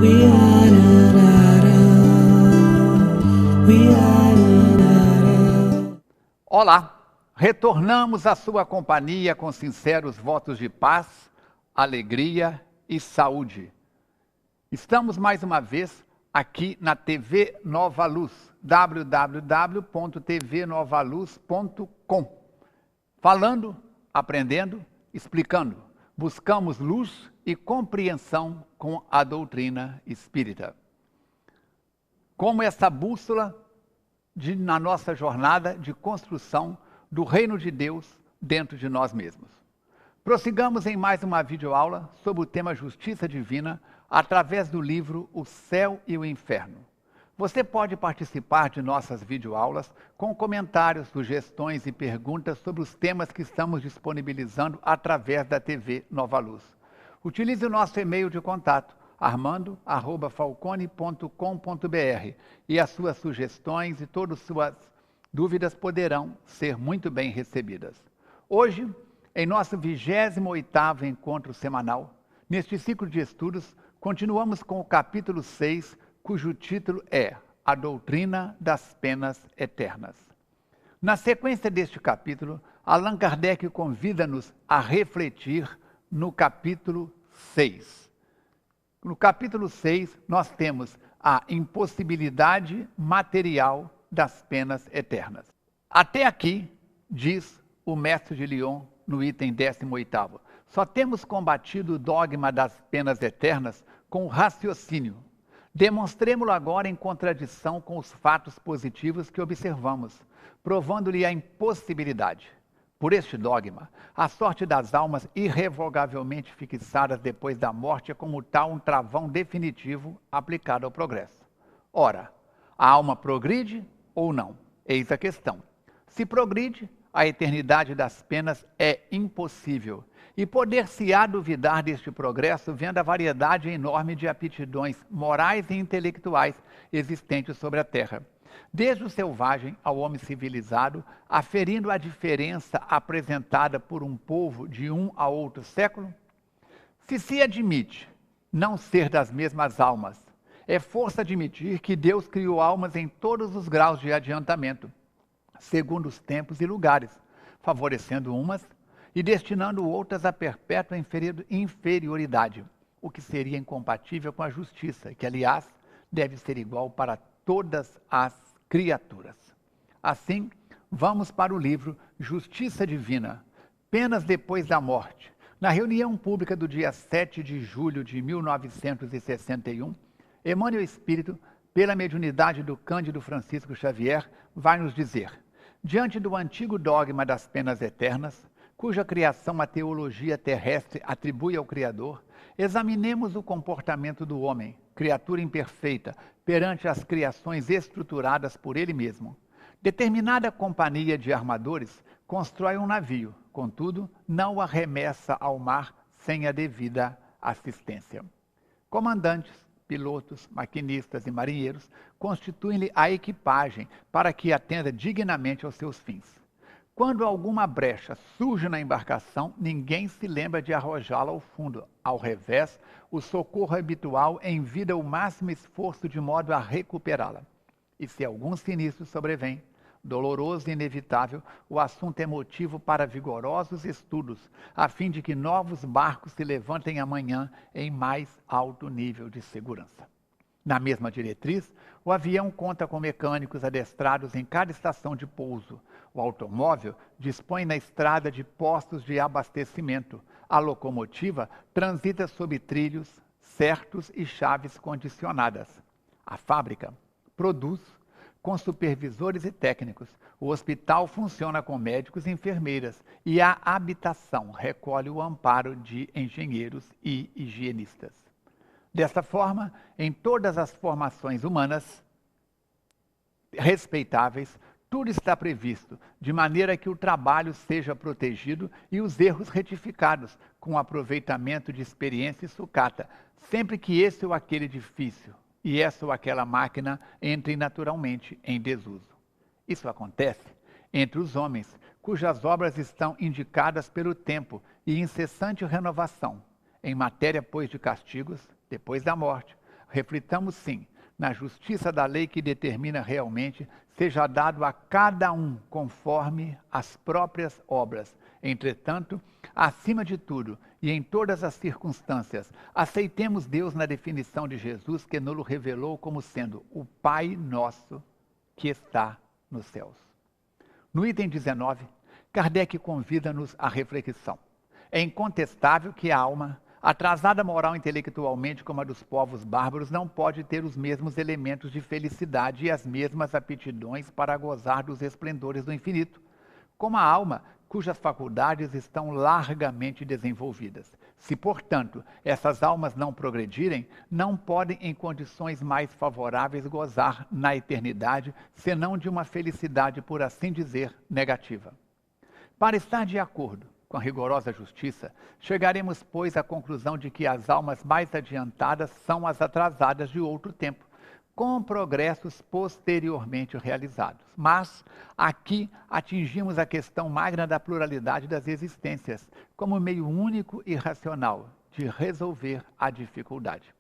We are We are Olá, retornamos à sua companhia com sinceros votos de paz, alegria e saúde. Estamos mais uma vez aqui na TV Nova Luz, www.tvnovaluz.com. Falando, aprendendo, explicando. Buscamos luz e compreensão com a doutrina espírita. Como essa bússola na nossa jornada de construção do reino de Deus dentro de nós mesmos. Prossigamos em mais uma videoaula sobre o tema Justiça Divina através do livro O Céu e o Inferno. Você pode participar de nossas videoaulas com comentários, sugestões e perguntas sobre os temas que estamos disponibilizando através da TV Nova Luz. Utilize o nosso e-mail de contato armando@falcone.com.br e as suas sugestões e todas as suas dúvidas poderão ser muito bem recebidas. Hoje, em nosso 28º encontro semanal, neste ciclo de estudos, continuamos com o capítulo 6, cujo título é A Doutrina das Penas Eternas. Na sequência deste capítulo, Allan Kardec convida-nos a refletir no capítulo 6. No capítulo 6, nós temos a impossibilidade material das penas eternas. Até aqui, diz o mestre de Lyon no item 18º, só temos combatido o dogma das penas eternas com o raciocínio. Demonstremo-lo agora em contradição com os fatos positivos que observamos, provando-lhe a impossibilidade. Por este dogma, a sorte das almas irrevogavelmente fixadas depois da morte é como tal um travão definitivo aplicado ao progresso. Ora, a alma progride ou não? Eis a questão. Se progride, a eternidade das penas é impossível. E poder-se-á duvidar deste progresso vendo a variedade enorme de aptidões morais e intelectuais existentes sobre a Terra. Desde o selvagem ao homem civilizado, aferindo a diferença apresentada por um povo de um a outro século? Se admite não ser das mesmas almas, é força admitir que Deus criou almas em todos os graus de adiantamento, segundo os tempos e lugares, favorecendo umas e destinando outras a perpétua inferioridade, o que seria incompatível com a justiça, que, aliás, deve ser igual para todas as criaturas. Assim, vamos para o livro Justiça Divina, Penas depois da Morte. Na reunião pública do dia 7 de julho de 1961, Emmanuel Espírito, pela mediunidade do Cândido Francisco Xavier, vai nos dizer: diante do antigo dogma das penas eternas, cuja criação a teologia terrestre atribui ao Criador, examinemos o comportamento do homem, criatura imperfeita, perante as criações estruturadas por ele mesmo. Determinada companhia de armadores constrói um navio, contudo, não o arremessa ao mar sem a devida assistência. Comandantes, pilotos, maquinistas e marinheiros constituem-lhe a equipagem para que atenda dignamente aos seus fins. Quando alguma brecha surge na embarcação, ninguém se lembra de arrojá-la ao fundo. Ao revés, o socorro habitual envida o máximo esforço de modo a recuperá-la. E se algum sinistro sobrevém, doloroso e inevitável, o assunto é motivo para vigorosos estudos, a fim de que novos barcos se levantem amanhã em mais alto nível de segurança. Na mesma diretriz, o avião conta com mecânicos adestrados em cada estação de pouso. O automóvel dispõe na estrada de postos de abastecimento. A locomotiva transita sob trilhos certos e chaves condicionadas. A fábrica produz com supervisores e técnicos. O hospital funciona com médicos e enfermeiras. E a habitação recolhe o amparo de engenheiros e higienistas. Desta forma, em todas as formações humanas respeitáveis, tudo está previsto, de maneira que o trabalho seja protegido e os erros retificados, com aproveitamento de experiência e sucata, sempre que esse ou aquele edifício e essa ou aquela máquina entrem naturalmente em desuso. Isso acontece entre os homens, cujas obras estão indicadas pelo tempo e incessante renovação, em matéria, pois, de castigos, depois da morte, reflitamos sim na justiça da lei que determina realmente seja dado a cada um conforme as próprias obras. Entretanto, acima de tudo e em todas as circunstâncias, aceitemos Deus na definição de Jesus que nos revelou como sendo o Pai nosso que está nos céus. No item 19, Kardec convida-nos à reflexão. É incontestável que a alma, atrasada moral e intelectualmente como a dos povos bárbaros, não pode ter os mesmos elementos de felicidade e as mesmas aptidões para gozar dos esplendores do infinito, como a alma, cujas faculdades estão largamente desenvolvidas. Se, portanto, essas almas não progredirem, não podem, em condições mais favoráveis, gozar na eternidade, senão de uma felicidade, por assim dizer, negativa. Para estar de acordo com a rigorosa justiça, chegaremos, pois, à conclusão de que as almas mais adiantadas são as atrasadas de outro tempo, com progressos posteriormente realizados. Mas aqui atingimos a questão magna da pluralidade das existências, como meio único e racional de resolver a dificuldade.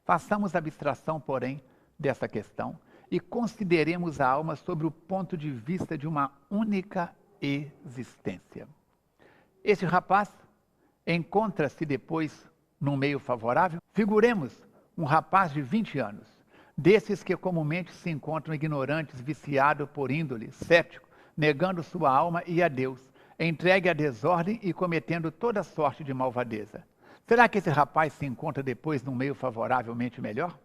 Façamos abstração, porém, dessa questão e consideremos a alma sob o ponto de vista de uma única existência. Este rapaz encontra-se depois num meio favorável? Figuremos um rapaz de 20 anos, desses que comumente se encontram ignorantes, viciado por índole, cético, negando sua alma e a Deus, entregue à desordem e cometendo toda sorte de malvadeza. Será que esse rapaz se encontra depois num meio favoravelmente melhor?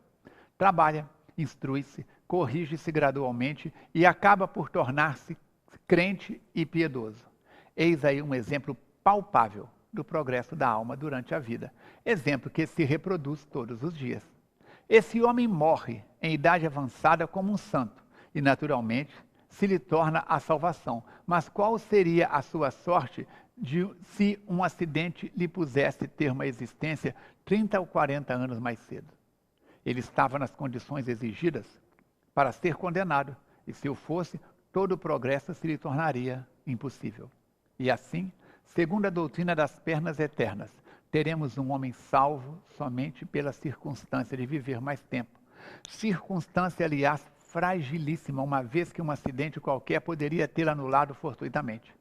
Trabalha, instrui-se, corrige-se gradualmente e acaba por tornar-se crente e piedoso. Eis aí um exemplo palpável do progresso da alma durante a vida. Exemplo que se reproduz todos os dias. Esse homem morre em idade avançada como um santo e, naturalmente, se lhe torna a salvação. Mas qual seria a sua sorte se um acidente lhe pusesse ter uma existência 30 ou 40 anos mais cedo? Ele estava nas condições exigidas para ser condenado, e se o fosse, todo o progresso se lhe tornaria impossível. E assim, segundo a doutrina das pernas eternas, teremos um homem salvo somente pela circunstância de viver mais tempo. Circunstância, aliás, fragilíssima, uma vez que um acidente qualquer poderia tê-lo anulado fortuitamente.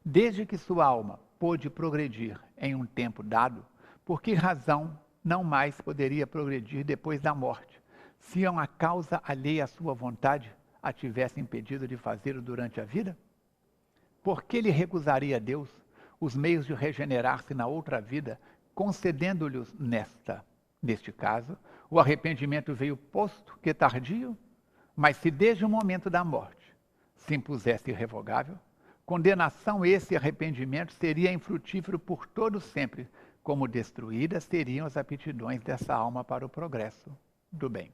Desde que sua alma pôde progredir em um tempo dado, por que razão não mais poderia progredir depois da morte, se uma causa alheia à sua vontade a tivesse impedido de fazê-lo durante a vida? Por que lhe recusaria a Deus os meios de regenerar-se na outra vida, concedendo-lhes nesta? Neste caso, o arrependimento veio posto que tardio, mas se desde o momento da morte se impusesse irrevogável, condenação esse arrependimento seria infrutífero por todo sempre, como destruídas seriam as aptidões dessa alma para o progresso do bem.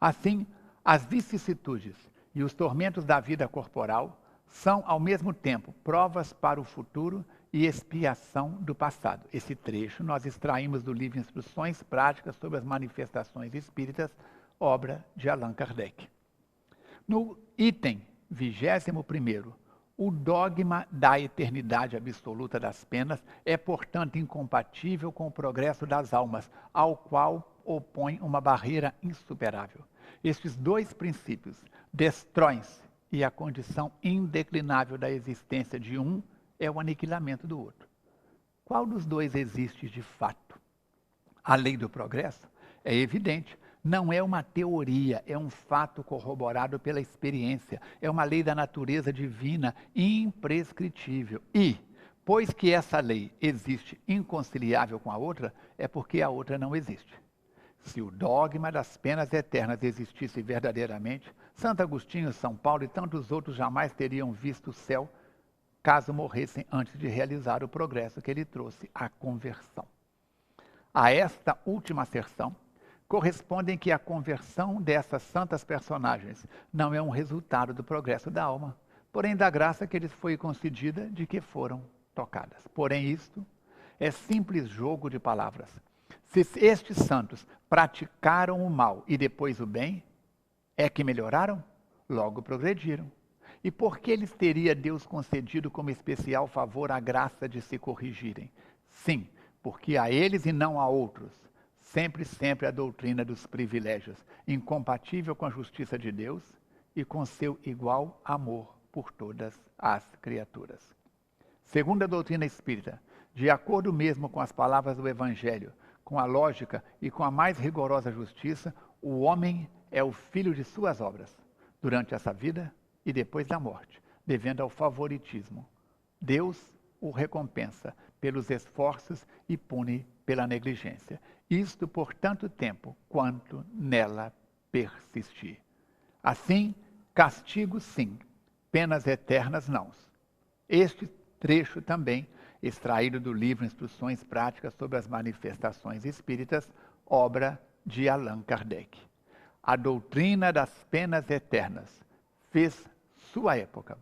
Assim, as vicissitudes e os tormentos da vida corporal são, ao mesmo tempo, provas para o futuro e expiação do passado. Esse trecho nós extraímos do livro Instruções Práticas sobre as Manifestações Espíritas, obra de Allan Kardec. No item 21º, o dogma da eternidade absoluta das penas é, portanto, incompatível com o progresso das almas, ao qual opõe uma barreira insuperável. Estes dois princípios destroem-se e a condição indeclinável da existência de um é o aniquilamento do outro. Qual dos dois existe de fato? A lei do progresso é evidente, não é uma teoria, é um fato corroborado pela experiência, é uma lei da natureza divina imprescritível. E, pois que essa lei existe inconciliável com a outra, é porque a outra não existe. Se o dogma das penas eternas existisse verdadeiramente, Santo Agostinho, São Paulo e tantos outros jamais teriam visto o céu, caso morressem antes de realizar o progresso que ele trouxe, a conversão. A esta última asserção, correspondem que a conversão dessas santas personagens não é um resultado do progresso da alma, porém da graça que lhes foi concedida de que foram tocadas. Porém isto é simples jogo de palavras. Se estes santos praticaram o mal e depois o bem, é que melhoraram? Logo progrediram. E por que lhes teria Deus concedido como especial favor a graça de se corrigirem? Sim, porque a eles e não a outros sempre a doutrina dos privilégios, incompatível com a justiça de Deus e com seu igual amor por todas as criaturas. Segundo a doutrina espírita, de acordo mesmo com as palavras do Evangelho, com a lógica e com a mais rigorosa justiça, o homem é o filho de suas obras, durante essa vida e depois da morte, devendo ao favoritismo. Deus o recompensa pelos esforços e pune pela negligência. Isto por tanto tempo quanto nela persistir. Assim, castigo sim, penas eternas não. Este trecho também, extraído do livro Instruções Práticas sobre as Manifestações Espíritas, obra de Allan Kardec. A doutrina das penas eternas fez sua época.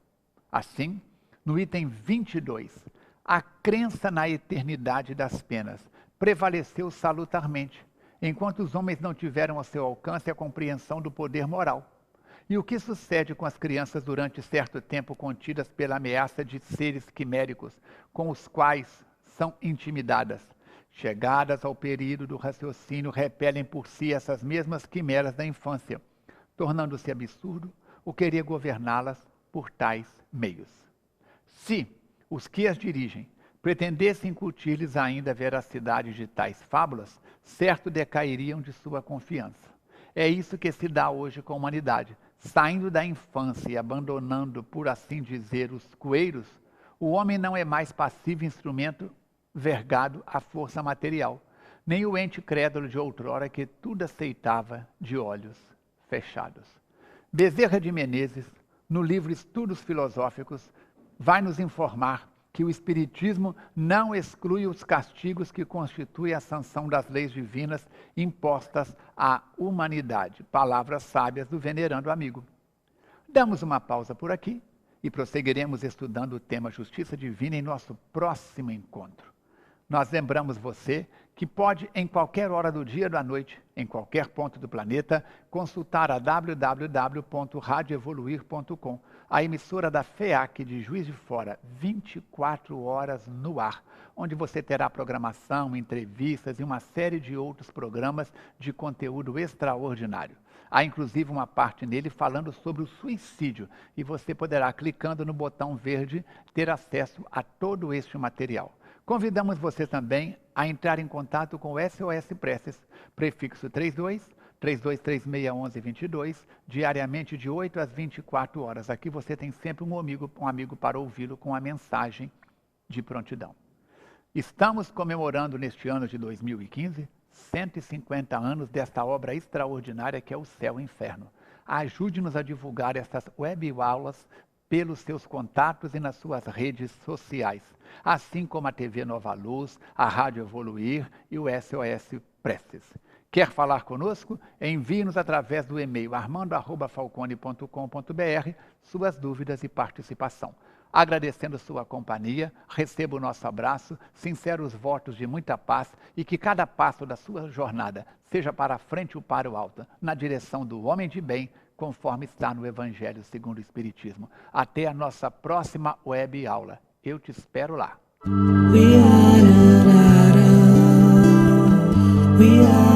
Assim, no item 22, a crença na eternidade das penas prevaleceu salutarmente, enquanto os homens não tiveram ao seu alcance a compreensão do poder moral. E o que sucede com as crianças durante certo tempo contidas pela ameaça de seres quiméricos, com os quais são intimidadas? Chegadas ao período do raciocínio, repelem por si essas mesmas quimeras da infância, tornando-se absurdo o querer governá-las por tais meios. Se os que as dirigem pretendessem incutir-lhes ainda a veracidade de tais fábulas, certo decairiam de sua confiança. É isso que se dá hoje com a humanidade. Saindo da infância e abandonando, por assim dizer, os coeiros, o homem não é mais passivo instrumento vergado à força material, nem o ente crédulo de outrora que tudo aceitava de olhos fechados. Bezerra de Menezes, no livro Estudos Filosóficos, vai nos informar que o Espiritismo não exclui os castigos que constituem a sanção das leis divinas impostas à humanidade. Palavras sábias do venerando amigo. Damos uma pausa por aqui e prosseguiremos estudando o tema Justiça Divina em nosso próximo encontro. Nós lembramos você que pode, em qualquer hora do dia ou da noite, em qualquer ponto do planeta, consultar a www.radioevoluir.com, a emissora da FEAC de Juiz de Fora, 24 horas no ar, onde você terá programação, entrevistas e uma série de outros programas de conteúdo extraordinário. Há inclusive uma parte nele falando sobre o suicídio e você poderá, clicando no botão verde, ter acesso a todo este material. Convidamos você também a entrar em contato com o SOS Preces, prefixo 32361122, diariamente de 8 às 24 horas. Aqui você tem sempre um amigo para ouvi-lo com a mensagem de prontidão. Estamos comemorando neste ano de 2015, 150 anos desta obra extraordinária que é o Céu e Inferno. Ajude-nos a divulgar estas web-aulas pelos seus contatos e nas suas redes sociais, assim como a TV Nova Luz, a Rádio Evoluir e o SOS Preces. Quer falar conosco? Envie-nos através do e-mail armando@falcone.com.br suas dúvidas e participação. Agradecendo sua companhia, receba o nosso abraço, sinceros votos de muita paz e que cada passo da sua jornada seja para a frente ou para o alto, na direção do homem de bem, conforme está no Evangelho segundo o Espiritismo. Até a nossa próxima web aula. Eu te espero lá. We are